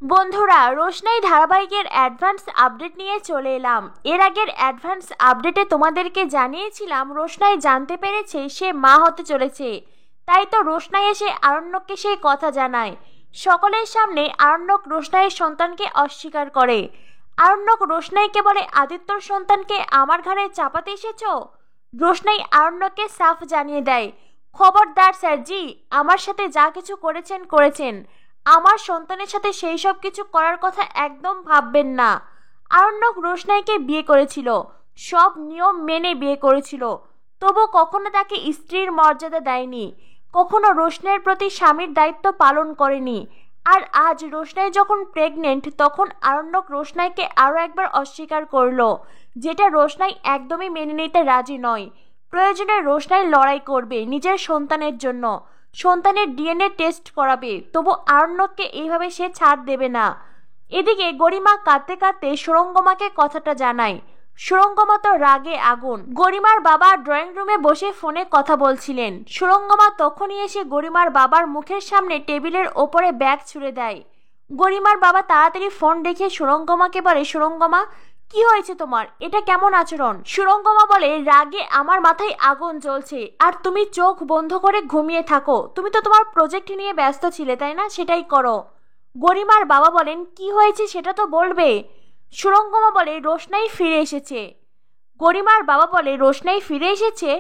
বন্ধুরা, রোশনাই ধারাবাহিকের advance update নিয়ে চলে এলাম। এর আগের অ্যাডভান্স আপডেটে তোমাদেরকে জানিয়েছিলাম রোশনাই জানতে পেরেছে সে মা হতে চলেছে। তাই তো রোশনাই এসে আরণ্যককে সেই কথা জানায়। সকলের সামনে আরণ্যক রোশনাইয়ের সন্তানকে অস্বীকার করে। আরণ্যক রোশনাইকে বলে, আদিত্যর সন্তানকে আমার ঘাড়ে চাপাতে এসেছো? রোশনাই আরণ্যককে সাফ জানিয়ে দেয়, খবরদার স্যারজি, আমার সাথে যা কিছু করেছেন আমার সন্তানের সাথে সেই সব কিছু করার কথা একদম ভাববেন না। আরণ্যক রোশনাইকে বিয়ে করেছিল, সব নিয়ম মেনে বিয়ে করেছিল, তবু কখনো তাকে স্ত্রীর মর্যাদা দেয়নি, কখনো রোশনাইয়ের প্রতি স্বামীর দায়িত্ব পালন করেনি। আর আজ রোশনাই যখন প্রেগনেন্ট তখন আরণ্যক রোশনাইকে আরও একবার অস্বীকার করলো, যেটা রোশনাই একদমই মেনে নিতে রাজি নয়। প্রয়োজনে রোশনাই লড়াই করবে নিজের সন্তানের জন্য, সন্তানের ডিএনএ টেস্ট করাবে, তবু আরণ্যককে এইভাবে সে ছাড় দেবে না। এদিকে গরিমা কাঁদতে কাঁদতে সুরঙ্গমাকে কথাটা জানায়। সুরঙ্গমা তো রাগে আগুন। গরিমার বাবা ড্রয়িং রুমে বসে ফোনে কথা বলছিলেন। সুরঙ্গমা তখনই এসে গরিমার বাবার মুখের সামনে টেবিলের ওপরে ব্যাগ ছুঁড়ে দেয়। গরিমার বাবা তাড়াতাড়ি ফোন রেখে সুরঙ্গমাকে বলে, সুরঙ্গমা, কি হয়েছে তোমার? এটা কেমন আচরণ? সুরঙ্গমা বলে, রাগে আমার মাথায় আগুন জ্বলছে, আর তুমি চোখ বন্ধ করে ঘুমিয়ে থাকো। তুমি তো তোমার প্রজেক্ট নিয়ে ব্যস্ত ছিলে, তাই না? সেটাই করো। গরিমার বাবা বলেন, কি হয়েছে সেটা তো বলবে। সুরঙ্গমা বলে, রোশনাই ফিরে এসেছে। গরিমার বাবা বলে, রোশনাই ফিরে এসেছে?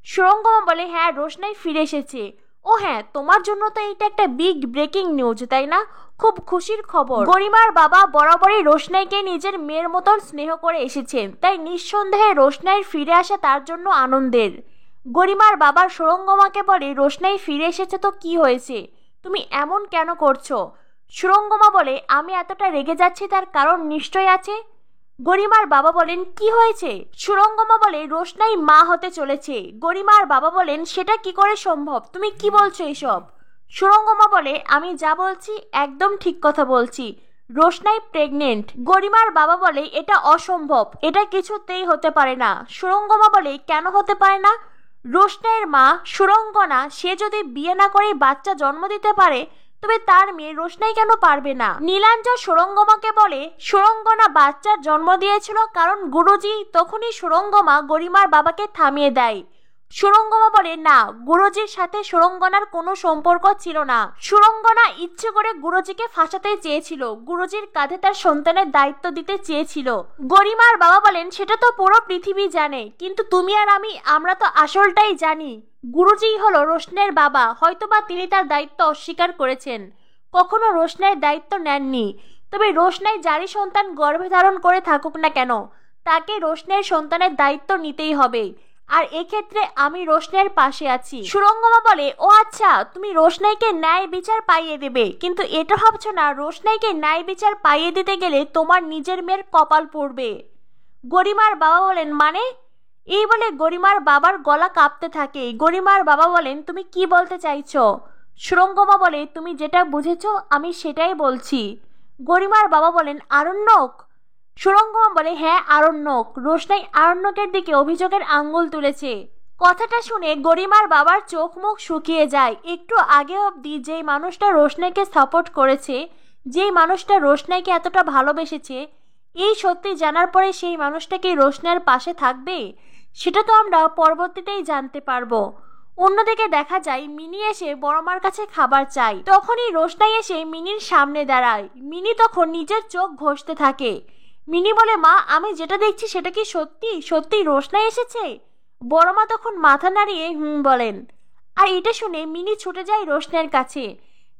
সুরঙ্গমা বলে, হ্যাঁ, রোশনাই ফিরে এসেছে। ও হ্যাঁ, তোমার জন্য তো এটা একটা বিগ ব্রেকিং নিউজ, তাই না? খুব খুশির খবর। গরিমার বাবা বরাবরই রোশনাইকে নিজের মেয়ের মতন স্নেহ করে এসেছেন, তাই নিঃসন্দেহে রোশনাইয়ের ফিরে আসা তার জন্য আনন্দের। গরিমার বাবা সুরঙ্গমাকে বলে, রোশনাই ফিরে এসেছে তো কি হয়েছে, তুমি এমন কেন করছো? সুরঙ্গমা বলে, আমি এতটা রেগে যাচ্ছি তার কারণ নিশ্চয় আছে। গরিমার বাবা বলেন, কি হয়েছে? সুরঙ্গমা বলে, রোশনাই মা হতে চলেছে। গরিমার বাবা বলেন, সেটা কি করে সম্ভব? তুমি কি বলছো এসব? সুরঙ্গমা বলে, আমি যা বলছি একদম ঠিক কথা বলছি, রোশনাই প্রেগনেন্ট। গরিমার বাবা বলে, এটা অসম্ভব, এটা কিছুতেই হতে পারে না। সুরঙ্গমা বলে, কেন হতে পারে না? রোশনাইয়ের মা সুরঙ্গনা, সে যদি বিয়ে না করে বাচ্চা জন্ম দিতে পারে, তবে তার মেয়ে রোশনাই কেন পারবে না? নীলাঞ্জন সুরঙ্গমাকে বলে, সুরঙ্গনা বাচ্চার জন্ম দিয়েছিল কারণ গুরুজি। তখনই সুরঙ্গমা গরিমার বাবাকে থামিয়ে দেয়। সুরঙ্গমা বলে, না, গুরুজির সাথে সুরঙ্গনার কোনো সম্পর্ক ছিল না। সুরঙ্গনা ইচ্ছে করে গুরুজিকে ফাঁসাতে চেয়েছিল, গুরুজির কাঁধে তার সন্তানের দায়িত্ব দিতে চেয়েছিল। গরিমার বাবা বলেন, সেটা তো পুরো পৃথিবী জানে, কিন্তু তুমি আর আমরা তো আসলটাই জানি। গুরুজিই হলো রোশনের বাবা, হয়তোবা তিনি তার দায়িত্ব অস্বীকার করেছেন, কখনো রোশনাইয়ের দায়িত্ব নেননি। তবে রোশনাই যারই সন্তান গর্ভে ধারণ করে থাকুক না কেন, তাকে রোশনাইয়ের সন্তানের দায়িত্ব নিতেই হবে। আর এক্ষেত্রে আমি রোশনাইয়ের পাশে আছি। সুরঙ্গমা বলে, ও আচ্ছা, তুমি রোশনাইকে ন্যায় বিচার পাইয়ে দেবে, কিন্তু এটা ভাবছো না রোশনাইকে ন্যায় বিচার পাইয়ে দিতে গেলে তোমার নিজের মেয়ের কপাল পড়বে। গরিমার বাবা বলেন, মানে? এই বলে গরিমার বাবার গলা কাঁপতে থাকে। গরিমার বাবা বলেন, তুমি কি বলতে চাইছো? সুরঙ্গমা বলে, তুমি যেটা বুঝেছো আমি সেটাই বলছি। গরিমার বাবা বলেন, আরণ্যক? সুরঙ্গমা বলে, হ্যাঁ, আরণ্যক। রোশনাই আরণ্যকের দিকে অভিযোগের আঙ্গুল তুলেছে। কথাটা শুনে গরিমার বাবার চোখ মুখ শুকিয়ে যায়। একটু আগে অবধি যেই মানুষটা রোশনাইকে সাপোর্ট করেছে, যেই মানুষটা রোশনাইকে এতটা ভালোবেসেছে, এই সত্যি জানার পরে সেই মানুষটা কি রোশনাইয়ের পাশে থাকবে? সেটা তো আমরা পরবর্তীতেই জানতে পারবো। অন্যদিকে দেখা যায় মিনি এসে বড়মার কাছে খাবার চায়। তখনই রোশনাই এসে মিনির সামনে দাঁড়ায়। মিনি তখন নিজের চোখ ঘষতে থাকে। মিনি বলে, মা, আমি যেটা দেখছি সেটা কি সত্যি? সত্যি রোশনাই এসেছে? বড়মা তখন মাথা নাড়িয়ে বলেন। আর এটা শুনে মিনি ছুটে যায় রোশনাইয়ের কাছে।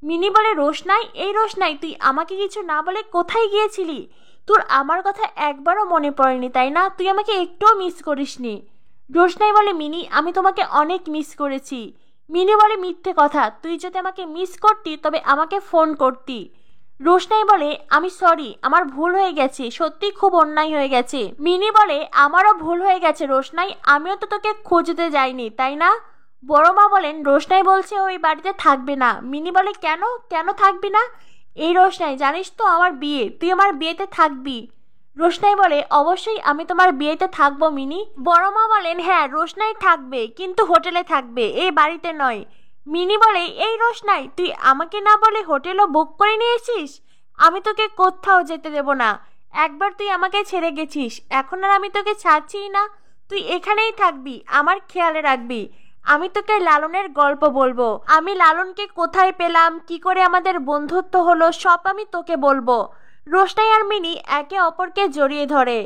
মিনি বলে, রোশনাই, এই রোশনাই, তুই আমাকে কিছু না বলে কোথায় গিয়েছিলি? তোর আমার কথা একবারও মনে পড়েনি, তাই না? তুই আমাকে একটুও মিস করিসনি। রোশনাই বলে, মিনি, আমি তোমাকে অনেক মিস করেছি। মিনি বলে, মিথ্যে কথা, তুই যদি আমাকে মিস করতি তবে আমাকে ফোন করতি। রোশনাই বলে, আমি সরি, আমার ভুল হয়ে গেছে, সত্যি খুব অন্যায় হয়ে গেছে। মিনি বলে, আমারও ভুল হয়ে গেছে রোশনাই, আমিও তো তোকে খুঁজতে যাইনি, তাই না? বড় মা বলেন, রোশনাই বলছে ওই বাড়িতে থাকবে না। মিনি বলে, কেন কেন থাকবি না? এই রোশনাই, জানিস তো আমার বিয়ে, তুই আমার বিয়েতে থাকবি। রোশনাই বলে, অবশ্যই আমি তোমার বিয়েতে থাকবো মিনি। বড় মা বলেন, হ্যাঁ, রোশনাই থাকবে, কিন্তু হোটেলে থাকবে, এই বাড়িতে নয়। মিনি বলে, এই রোশনাই, তুই আমাকে না বলে হোটেলও বুক করে নিয়েছিস? আমি তোকে কোথাও যেতে দেব না। একবার তুই আমাকে ছেড়ে গেছিস, এখন আর আমি তোকে ছাড়ছিই না। তুই এখানেই থাকবি, আমার খেয়ালে রাখবি। আমি তোকে লালনের গল্প বলবো, আমি লালনকে কোথায় পেলাম, কি করে আমাদের বন্ধুত্ব হলো, সব আমি তোকে বলবো। রোশনাই আর মিনি একে অপরকে জড়িয়ে ধরে।